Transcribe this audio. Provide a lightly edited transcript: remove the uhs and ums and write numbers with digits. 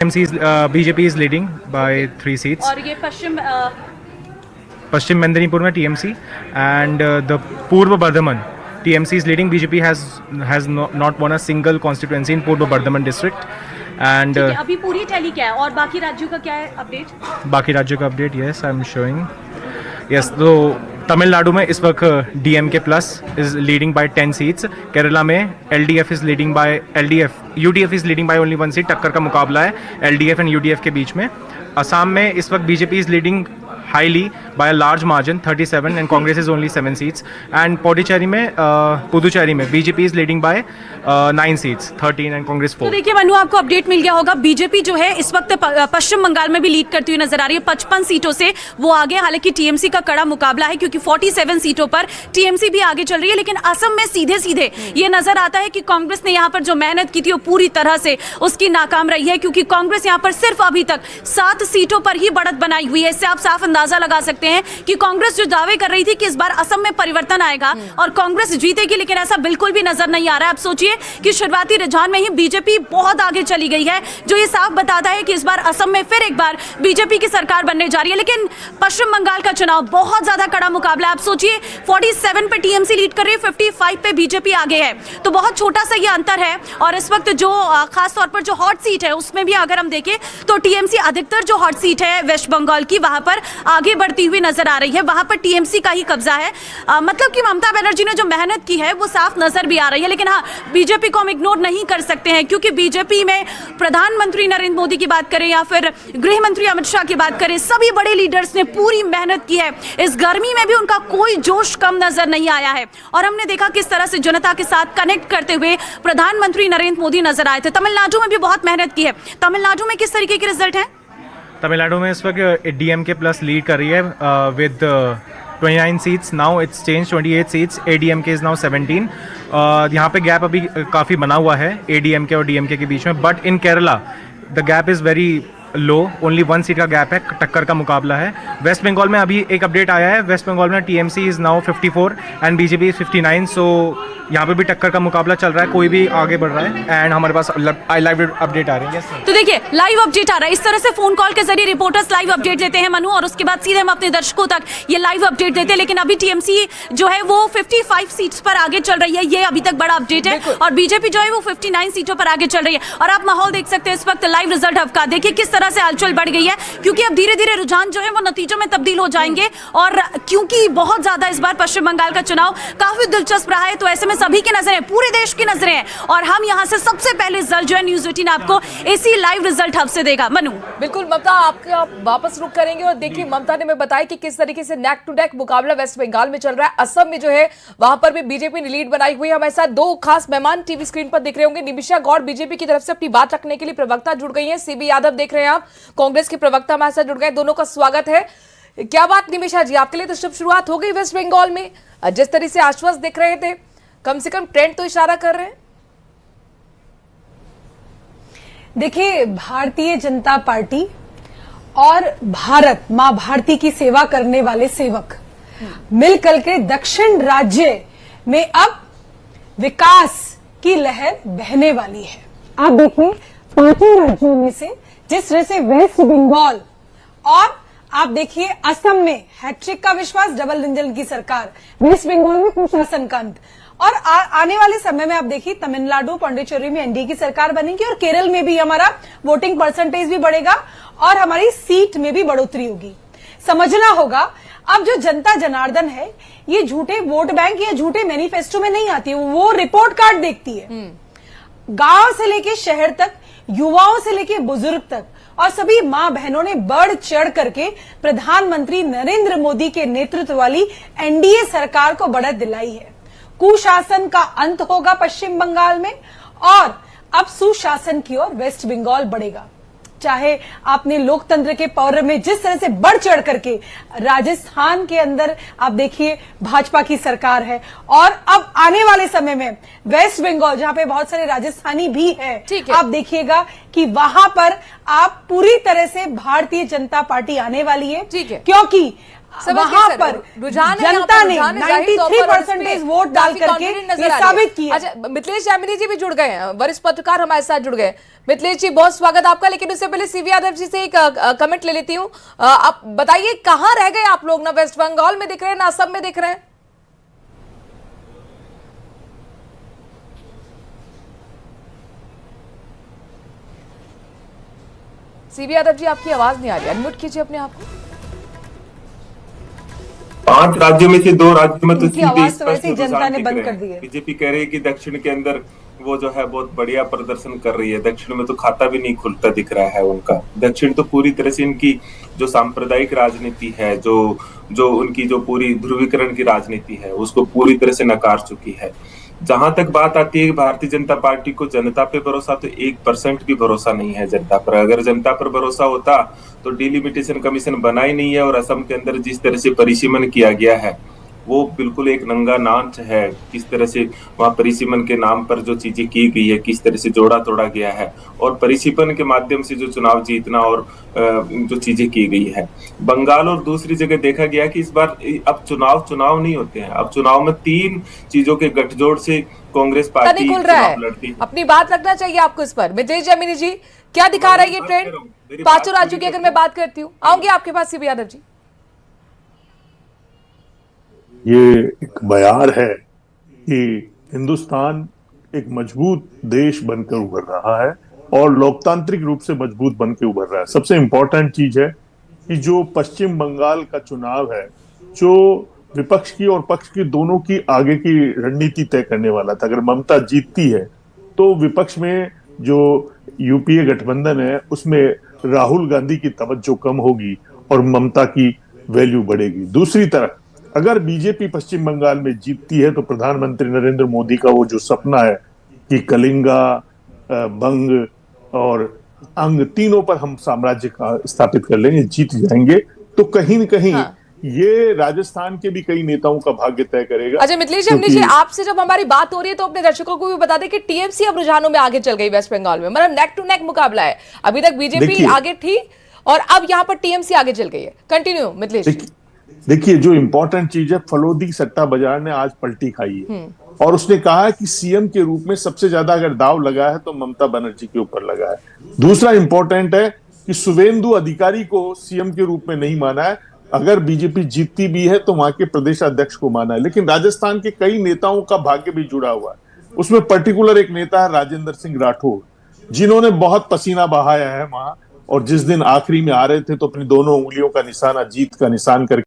TMC is BJP is leading by 3 seats. और ये Pashchim Medinipur में TMC and the Purva Bardhaman TMC is leading. BJP has not won a single constituency in Purva Bardhaman district. And अभी पूरी tally क्या है और बाकी राज्यों का क्या है अपडेट? बाकी राज्यों का update yes I am showing. Yes, तो तमिलनाडु में इस वक्त DMK plus is leading by 10 seats. Kerala में UDF is leading by only 1 seat. टक्कर का मुकाबला है LDF एंड UDF के बीच में. असम में इस वक्त BJP is leading highly by a large margin 37 and Congress is only 7 seats. And Puducherry में BJP is leading by 9 seats 13 and Congress 4. तो देखिए मनु, आपको अपडेट मिल गया होगा. बीजेपी जो है इस वक्त पश्चिम बंगाल में भी लीड करती हुई नजर आ रही है. 55 सीटों से वो आगे. हालांकि टीएमसी का कड़ा मुकाबला है क्योंकि 47 सीटों पर टीएमसी भी आगे चल रही है. लेकिन असम में सीधे ये नजर आता है कि कांग्रेस ने यहाँ पर जो मेहनत की थी वो पूरी तरह से उसकी नाकाम रही है, क्योंकि कांग्रेस यहाँ पर सिर्फ अभी तक 7 सीटों पर ही बढ़त बनाई हुई है. इससे आप साफ अंदाजा लगा सकते हैं कि कांग्रेस जो दावे कर रही थी कि इस बार असम में परिवर्तन आएगा और कांग्रेस जीतेगी, लेकिन ऐसा बिल्कुल भी नजर नहीं आ रहा है. आप सोचिए कि शुरुआती रुझान में ही बीजेपी बहुत आगे चली गई है, जो ये साफ बताता है कि इस बार असम में फिर एक बार बीजेपी की सरकार बनने जा रही है. लेकिन पश्चिम बंगाल का चुनाव बहुत ज्यादा कड़ा मुकाबला है. आप सोचिए 47 पे टीएमसी लीड कर रही है, 55 पे बीजेपी आगे है. तो बहुत छोटा सा ये अंतर है. और इस वक्त जो खास तौर पर जो हॉट सीट है उसमें भी अगर हम देखें तो टीएमसी अधिकतर जो हॉट सीट है वेस्ट बंगाल की वहां पर आगे बढ़ती हुई नजर आ रही है. वहां पर टीएमसी का ही कब्जा है. मतलब कि ममता बनर्जी ने जो मेहनत की है वो साफ नजर भी आ रही है. लेकिन हाँ, बीजेपी को हम इग्नोर नहीं कर सकते हैं, क्योंकि बीजेपी में प्रधानमंत्री नरेंद्र मोदी की बात करें या फिर गृह मंत्री अमित शाह की बात करें, सभी बड़े लीडर्स ने पूरी मेहनत की है. इस गर्मी में भी उनका कोई जोश कम नजर नहीं आया है. और हमने देखा किस तरह से जनता के साथ कनेक्ट करते हुए प्रधानमंत्री नरेंद्र मोदी नजर आए थे. तमिलनाडु में भी बहुत मेहनत की है. तमिलनाडु में किस तरीके के रिजल्ट हैं? तमिलनाडु में इस वक्त DMK प्लस लीड कर रही है with 29 seats. Now it's change 28 seats. ADMK is now 17. यहाँ पे गैप अभी काफ़ी बना हुआ है ADMK और DMK के बीच में. But in Kerala the gap is very low. Only 1 seat का गैप है. टक्कर का मुकाबला है. वेस्ट बंगाल में अभी एक अपडेट आया है. वेस्ट बंगाल में TMC is now 54 and BJP is 59. सो यहाँ पे भी टक्कर का मुकाबला चल रहा है. कोई भी आगे बढ़ रहा है. एंड हमारे पास लाइव अपडेट आ रही है. तो देखिए लाइव अपडेट आ रहा है. इस तरह से फोन कॉल के जरिए रिपोर्टर्स लाइव अपडेट देते हैं मनु, और उसके बाद सीधे हम अपने दर्शकों तक ये लाइव अपडेट देते हैं. लेकिन अभी टीएमसी जो है वो 55 सीट्स पर आगे चल रही है. ये अभी तक बड़ा अपडेट है. और बीजेपी जो है वो 59 सीटों पर आगे चल रही है. और आप माहौल देख सकते हैं इस वक्त लाइव रिजल्ट हब का. देखिए किस तरह से हलचल बढ़ गई है, क्योंकि अब धीरे धीरे रुझान जो है वो नतीजों में तब्दील हो जाएंगे. और क्योंकि बहुत ज्यादा इस बार पश्चिम बंगाल का चुनाव काफी दिलचस्प रहा है, तो ऐसे में सभी की नजरें, पूरे देश की नजरें हैं. और हम यहां से सबसे पहले रिजल्ट जो है न्यूज़ 18 आपको इसी लाइव रिजल्ट हब से देगा. मनु बिल्कुल ममता, आपका वापस रुक करेंगे. और देखिए ममता ने बताया कि किस तरीके से नेक टू नेक मुकाबला वेस्ट बंगाल में चल रहा है. असम में जो है वहां पर भी बीजेपी ने लीड बनाई हुई है. हमारे साथ 2 खास मेहमान टीवी स्क्रीन पर दिख रहे होंगे. निमिषा गौड़ बीजेपी की तरफ से अपनी बात रखने के लिए प्रवक्ता जुड़ गई है. CB यादव देख रहे हैं आप, कांग्रेस के प्रवक्ता हमारे साथ जुड़ गए. दोनों का स्वागत है. क्या बात निमिषा जी, आपके लिए तो शुभ शुरुआत हो गई वेस्ट बंगाल में. जिस तरह से आश्वस्त दिख रहे थे, कम से कम ट्रेंड तो इशारा कर रहे हैं. देखिए, भारतीय जनता पार्टी और भारत मां भारती की सेवा करने वाले सेवक मिलकर के दक्षिण राज्य में अब विकास की लहर बहने वाली है. आप देखिए 5 राज्यों में से जिस तरह से वेस्ट बंगाल और आप देखिए असम में हैट्रिक का विश्वास, डबल इंजन की सरकार, वेस्ट बंगाल में कुशासन का अंत. और आने वाले समय में आप देखिए तमिलनाडु पांडिचेरी में एनडीए की सरकार बनेगी और केरल में भी हमारा वोटिंग परसेंटेज भी बढ़ेगा और हमारी सीट में भी बढ़ोतरी होगी. समझना होगा अब जो जनता जनार्दन है ये झूठे वोट बैंक या झूठे मैनिफेस्टो में नहीं आती है, वो रिपोर्ट कार्ड देखती है. गांव से लेके शहर तक, युवाओं से लेके बुजुर्ग तक, और सभी मां बहनों ने बढ़ चढ़ करके प्रधानमंत्री नरेंद्र मोदी के नेतृत्व वाली एनडीए सरकार को बढ़त दिलाई है. कुशासन का अंत होगा पश्चिम बंगाल में और अब सुशासन की ओर वेस्ट बंगाल बढ़ेगा. चाहे आपने लोकतंत्र के पर्व में जिस तरह से बढ़ चढ़ करके राजस्थान के अंदर आप देखिए भाजपा की सरकार है, और अब आने वाले समय में वेस्ट बंगाल जहां पे बहुत सारे राजस्थानी भी हैं, आप देखिएगा कि वहां पर आप पूरी तरह से भारतीय जनता पार्टी आने वाली है. क्योंकि समझ गए वहां सर। पर रुझान है, यहाँ जनता पर ने रुझान है, जाहिर तौर पर और इसमें 93% वोट डाल काफी करके confident नजर ये आ रही है। साबित किया। अच्छा, मिथिलेश जामिनी जी भी जुड़ गए हैं, वरिष्ठ पत्रकार हमारे साथ जुड़ गए। मिथिलेश जी, बहुत स्वागत आपका, लेकिन उससे पहले सीवी यादव जी से एक कमेंट ले लेती हूँ। आप बताइए, कहाँ रह गए आप लोग? ना वेस्ट बंगाल में दिख रहे हैं, ना असम में दिख रहे हैं। सीवी यादव जी, आपकी आवाज नहीं आ रही, अनम्यूट कीजिए अपने आप को। 5 राज्यों में से 2 राज्यों में तो इनकी सीधे आवाज तो स्पष्ट वैसे ही जनता रुझान ने दिख बंद रहे कर हैं। दी है। बीजेपी कह रही है कि दक्षिण के अंदर वो जो है बहुत बढ़िया प्रदर्शन कर रही है, दक्षिण में तो खाता भी नहीं खुलता दिख रहा है उनका। दक्षिण तो पूरी तरह से इनकी जो सांप्रदायिक राजनीति है, जो उनकी जो पूरी ध्रुवीकरण की राजनीति है, उसको पूरी तरह से नकार चुकी है। जहां तक बात आती है भारतीय जनता पार्टी को जनता पे भरोसा, तो 1% भी भरोसा नहीं है जनता पर। अगर जनता पर भरोसा होता तो डिलिमिटेशन कमीशन बना ही नहीं है, और असम के अंदर जिस तरह से परिसीमन किया गया है वो बिल्कुल एक नंगा नाच है। किस तरह से वहां परिसीमन के नाम पर जो चीजें की गई है, किस तरह से जोड़ा तोड़ा गया है, और परिसीमन के माध्यम से जो चुनाव जीतना और जो चीजें की गई है। बंगाल और दूसरी जगह देखा गया कि इस बार अब चुनाव नहीं होते हैं। अब चुनाव में 3 चीजों के गठजोड़ से कांग्रेस पार्टी नहीं खुल रहा चुनाव है, लड़ती है। अपनी बात रखना चाहिए आपको इस पर। मिथिलेश जामिनी जी, क्या दिखा रहा है ये ट्रेंड? 5 राज्यों की अगर मैं बात करती हूँ, आऊंगी आपके पास सीवी यादव जी। ये एक बयार है कि हिंदुस्तान एक मजबूत देश बनकर उभर रहा है और लोकतांत्रिक रूप से मजबूत बनकर उभर रहा है। सबसे इंपॉर्टेंट चीज है कि जो पश्चिम बंगाल का चुनाव है, जो विपक्ष की और पक्ष की दोनों की आगे की रणनीति तय करने वाला था। अगर ममता जीतती है तो विपक्ष में जो यूपीए गठबंधन है उसमें राहुल गांधी की तवज्जो कम होगी और ममता की वैल्यू बढ़ेगी। दूसरी तरफ अगर बीजेपी पश्चिम बंगाल में जीतती है तो प्रधानमंत्री नरेंद्र मोदी का वो जो सपना है कि कलिंगा, बंग और अंग तीनों पर हम साम्राज्य का स्थापित कर लेंगे, जीत जाएंगे, तो कहीं न कहीं ये राजस्थान के भी कई नेताओं का भाग्य तय करेगा। अच्छा मिथिलेश जी, आपसे जब हमारी बात हो रही है तो अपने दर्शकों को भी बता दें कि टीएमसी अब रुझानों में आगे चल गई वेस्ट बंगाल में, मतलब नेक टू नेक मुकाबला है। अभी तक बीजेपी आगे थी और अब यहाँ पर टीएमसी आगे चल गई है। कंटिन्यू मिथिलेश। देखिए, जो इंपॉर्टेंट चीज है, फलोदी सट्टा बाजार ने आज पलटी खाई है और उसने कहा है कि सीएम के रूप में सबसे ज्यादा अगर दाव लगा है तो ममता बनर्जी के ऊपर लगा है। दूसरा इंपॉर्टेंट है कि शुवेंदु अधिकारी को सीएम के रूप में नहीं माना है। अगर बीजेपी जीतती भी है तो वहां के प्रदेश अध्यक्ष को माना है, लेकिन राजस्थान के कई नेताओं का भाग्य भी जुड़ा हुआ है। उसमें पर्टिकुलर एक नेता है राजेंद्र सिंह राठौर, जिन्होंने बहुत पसीना बहाया है वहां, और जिस दिन आखिरी में आ रहे थे तो अपनी दोनों उंगलियों का निशाना जीत का निशान करके